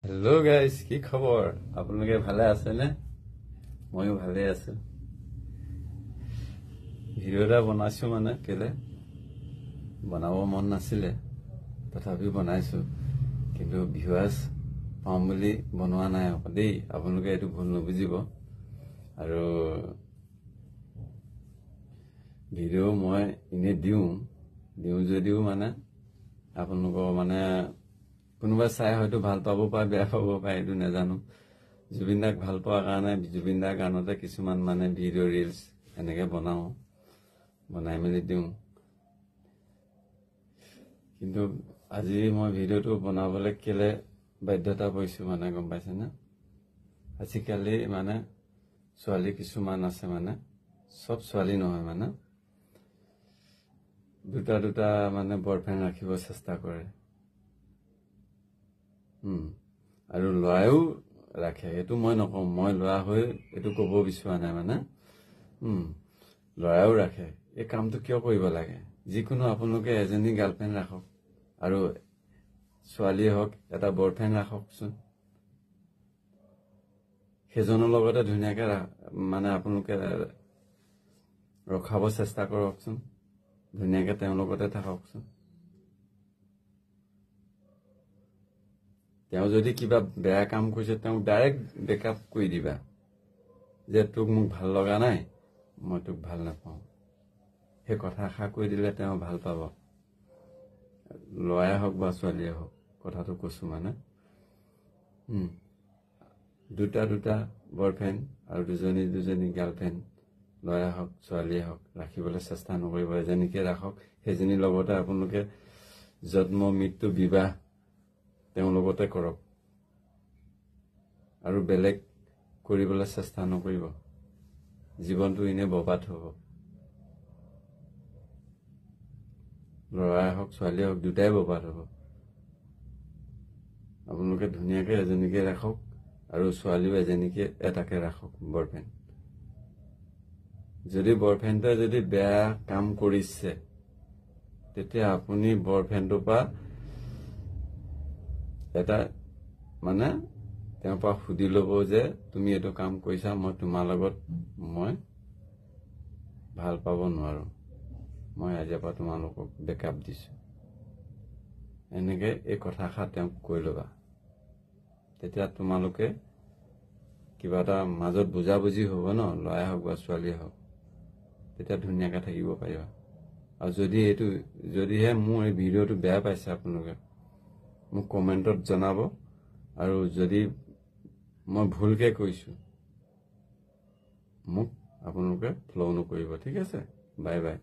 Hello' guys, কি খবৰ? আপোনালোকে ভালে আছেনে? ময়ো ভালে আছো। ভিডিঅ' এটা বনাইছো মানে কেলে বনাব মন নাছিলে, তথাপিও বনাইছো। কিন্তু ভিউৱাৰ্ছ পাম বুলি বনোৱা নাই আকৌ দেই, আপোনালোকে এইটো ভুল নুবুজিব। আৰু ভিডিঅ' মই এনে দিওঁ যদিও মানে আপোনালোকৰ মানে কোনোবাই চাই হয়তো ভাল পাব পাৰে, বেয়া পাব পাৰে, এইটো নাজানো। জুবিন দাক ভাল পোৱাৰ কাৰণে জুবিন দাৰ গানতে কিছুমান মানে ভিডিঅ' ৰিলছ এনেকে বনাই মেলি দিওঁ। কিন্তু আজি মই ভিডিঅ'টো বনাবলৈ কেলে বাধ্যতা পৰিছো মানে গম পাইছেনে? আজিকালি মানে ছোৱালী কিছুমান আছে, মানে চব ছোৱালী নহয়, মানে দুটা মানে বয়ফ্ৰেণ্ড ৰাখিব চেষ্টা কৰে। আৰু ল'ৰাইও ৰাখে, এইটো মই নকওঁ, মই ল'ৰা হৈ এইটো ক'ব বিচৰা নাই। মানে ল'ৰাইও ৰাখে। এই কামটো কিয় কৰিব লাগে? যিকোনো আপোনালোকে এজনী গাৰ্লফ্ৰেণ্ড ৰাখক, আৰু ছোৱালীয়ে হওক এটা বয়ফ্ৰেণ্ড ৰাখকচোন। সেইজনৰ লগতে ধুনীয়াকে মানে আপোনালোকে ৰখাব চেষ্টা কৰকচোন, ধুনীয়াকে তেওঁৰ লগতে থাককচোন। তেওঁ যদি কিবা বেয়া কাম কৰিছে তেওঁক ডাইৰেক্ট বেকআপ কৰি দিবা, যে তোক মোক ভাল লগা নাই, মই তোক ভাল নাপাওঁ। সেই কথা আশা কৰি দিলে তেওঁ ভাল পাব, ল'ৰাই হওক বা ছোৱালীয়ে হওক। কথাটো কৈছো মানে দুটা বয়ফ্ৰেণ্ড আৰু দুজনী গাৰ্লফ্ৰেণ্ড, ল'ৰাই হওক ছোৱালীয়ে হওক, ৰাখিবলৈ চেষ্টা নকৰিব। এজনীকে ৰাখক, সেইজনীৰ লগতে আপোনালোকে জন্ম মৃত্যু বিবাহ তেওঁৰ লগতে কৰক, আৰু বেলেগ কৰিবলৈ চেষ্টা নকৰিব। জীৱনটো এনে বৰবাদ হ'ব। ল'ৰাই হওক ছোৱালীয়ে হওক, দুটাই বৰবাদ হ'ব। আপোনালোকে ধুনীয়াকে এজনীকে ৰাখক, আৰু ছোৱালীও এটাকে ৰাখক বয়ফ্ৰেণ্ড। যদি বয়ফ্ৰেণ্ডটোৱে যদি বেয়া কাম কৰিছে, তেতিয়া আপুনি বয়ফ্ৰেণ্ডটোৰ পৰা এটা মানে তেওঁৰ পৰা সুধি ল'ব যে তুমি এইটো কাম কৰিছা, মই তোমাৰ লগত মই ভাল পাব নোৱাৰো, মই আজিৰ পৰা তোমালোকক বেকআপ দিছো। এনেকে এই কথাষাৰ তেওঁক কৈ ল'বা। তেতিয়া তোমালোকে কিবা এটা মাজত বুজাবুজি হ'ব ন, ল'ৰাই হওক বা ছোৱালীয়ে হওক, তেতিয়া ধুনীয়াকে থাকিব পাৰিবা। আৰু যদিহে মোৰ এই ভিডিঅ'টো বেয়া পাইছে আপোনালোকে মোক কমেণ্টত জনাব, আৰু যদি মই ভুলকে কৈছো মোক আপোনালোকে ফ'ল' নকৰিব। ঠিক আছে, বাই বাই।